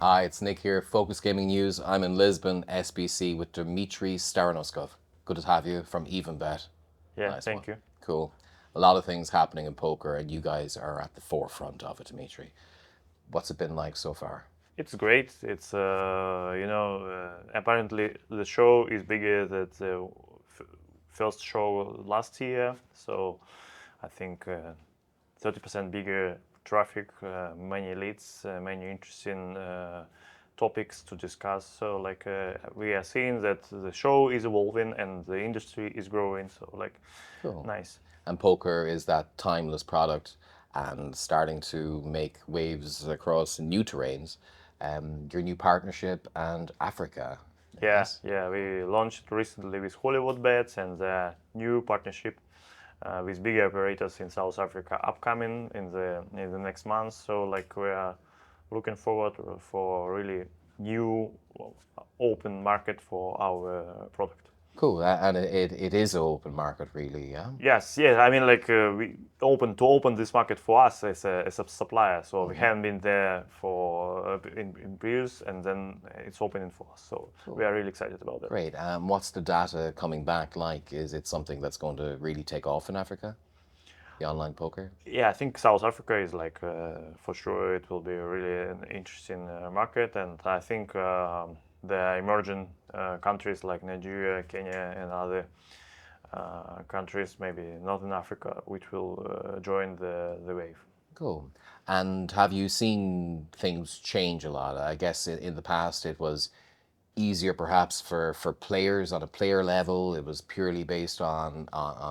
Hi, it's Nick here, Focus Gaming News. I'm in Lisbon, SBC, with Dmitry Starostenkov. Good to have you from EvenBet. Yeah, Nice one. thank you. Cool. A lot of things happening in poker, and you guys are at the forefront of it, Dmitry. What's it been like so far? It's great. It's apparently the show is bigger than the f- first show last year. So I think 30% bigger traffic, many leads, many interesting topics to discuss. So we are seeing that the show is evolving and the industry is growing. So Cool. nice. And poker is that timeless product and starting to make waves across new terrains. Your new partnership and Africa, Yeah, yes? yeah. We launched recently with Hollywood Bets and a new partnership with bigger operators in South Africa upcoming in the next month. So we are looking forward for really new open market for our product. Cool. And it is an open market, really, yeah? Yes, yeah. I mean, we open this market for us as a supplier. So we haven't been there for in previous, and then it's opening for us. So we are really excited about that. Great. What's the data coming back like? Is it something that's going to really take off in Africa, the online poker? Yeah, I think South Africa is for sure it will be really an interesting market, and I think the emerging countries like Nigeria, Kenya, and other countries, maybe Northern Africa, which will join the wave. Cool. And have you seen things change a lot? I guess in the past it was easier perhaps for players on a player level. It was purely based on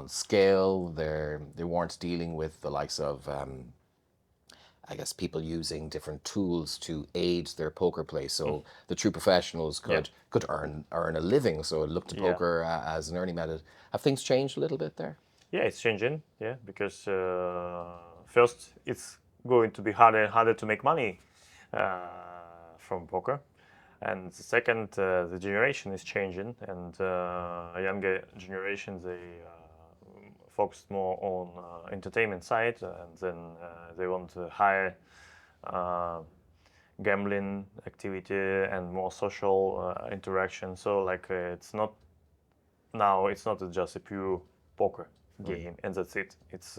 scale. They weren't dealing with the likes of I guess people using different tools to aid their poker play. So the true professionals Yeah, could earn a living. So it looked to yeah, poker as an earning method. Have things changed a little bit there? yeah. It's changing. Yeah, because first it's going to be harder and harder to make money uh, from poker. And the second, the generation is changing, and a younger generation they focus more on entertainment side, and then they want higher uh, gambling activity and more social interaction. So it's not just a pure poker game, and that's it. It's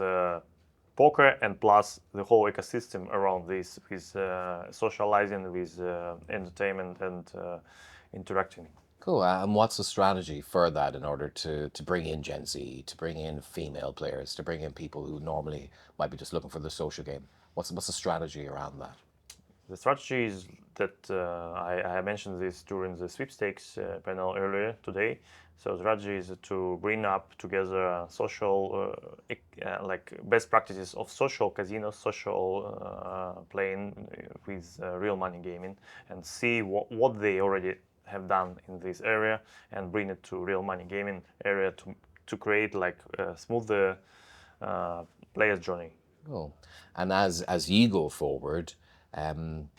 poker and plus the whole ecosystem around this with socializing, with entertainment and interacting. Cool. And what's the strategy for that in order to bring in Gen Z, to bring in female players, to bring in people who normally might be just looking for the social game? What's the strategy around that? The strategy is that I mentioned this during the sweepstakes panel earlier today. So the strategy is to bring up together social, best practices of social casino, social playing with real money gaming, and see what they already have done in this area, and bring it to real money gaming area to create a smoother player's journey. Cool. And as you go forward, um,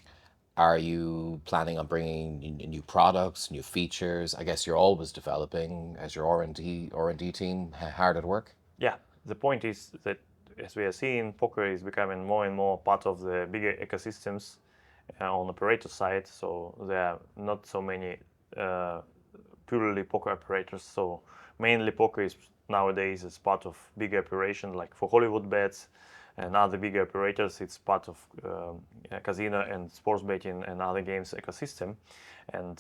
are you planning on bringing new products, new features? I guess you're always developing as your R&D team hard at work. Yeah, the point is that as we are seeing, poker is becoming more and more part of the bigger ecosystems on operator side. So there are not so many uh, purely poker operators. So mainly poker is nowadays is part of bigger operation like for Hollywood bets and other bigger operators. It's part of casino and sports betting and other games ecosystem, and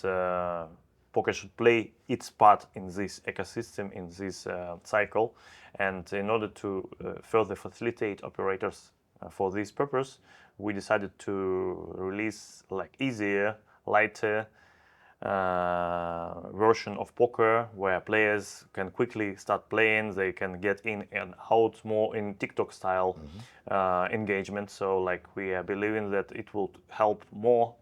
poker should play its part in this ecosystem, in this cycle. And in order to further facilitate operators for this purpose, we decided to release easier, lighter version of poker where players can quickly start playing. They can get in and out more in TikTok style engagement. So we are believing that it will help more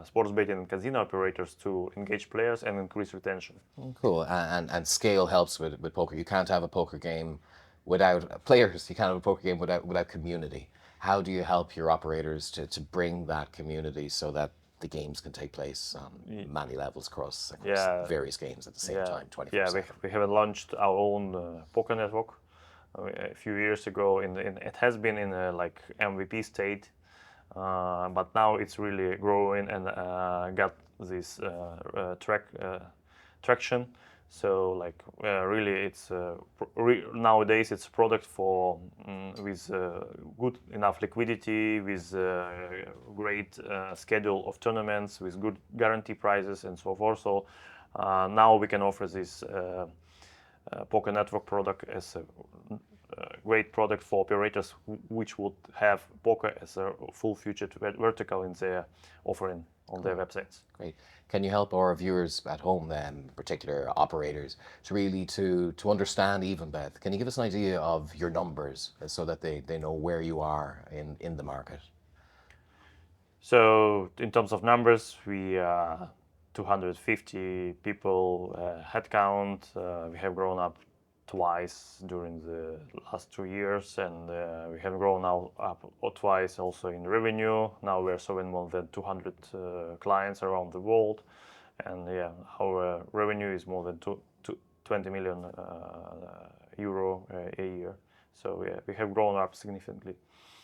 sports betting and casino operators to engage players and increase retention. Cool. And scale helps with poker. You can't have a poker game without players. You can't have a poker game without community. How do you help your operators to bring that community so that the games can take place on many levels across Yeah, various games at the same yeah, time, yeah. 24/7? We haven't launched our own poker network a few years ago. It has been in a MVP state but now it's really growing and got this traction. So like really, it's nowadays it's a product for with good enough liquidity, with great schedule of tournaments, with good guarantee prizes and so forth. So now we can offer this poker network product as a great product for operators which would have poker as a full featured vertical in their offering on their websites. Great. Can you help our viewers at home then, particular operators, to really to understand EvenBet? Can you give us an idea of your numbers so that they know where you are in the market? So in terms of numbers, we 250 people headcount. We have grown up twice during the last 2 years, and we have grown now up twice also in revenue. Now we're serving more than 200 clients around the world, and yeah, our revenue is more than 20 million euro a year. So yeah, we have grown up significantly.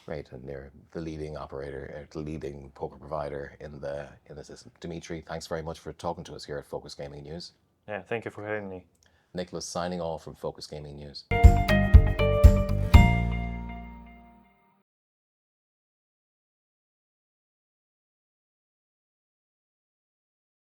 Great, and they're the leading operator, the leading poker provider in the system. Dmitry, thanks very much for talking to us here at Focus Gaming News. Yeah, thank you for having me. Nicholas signing off from Focus Gaming News.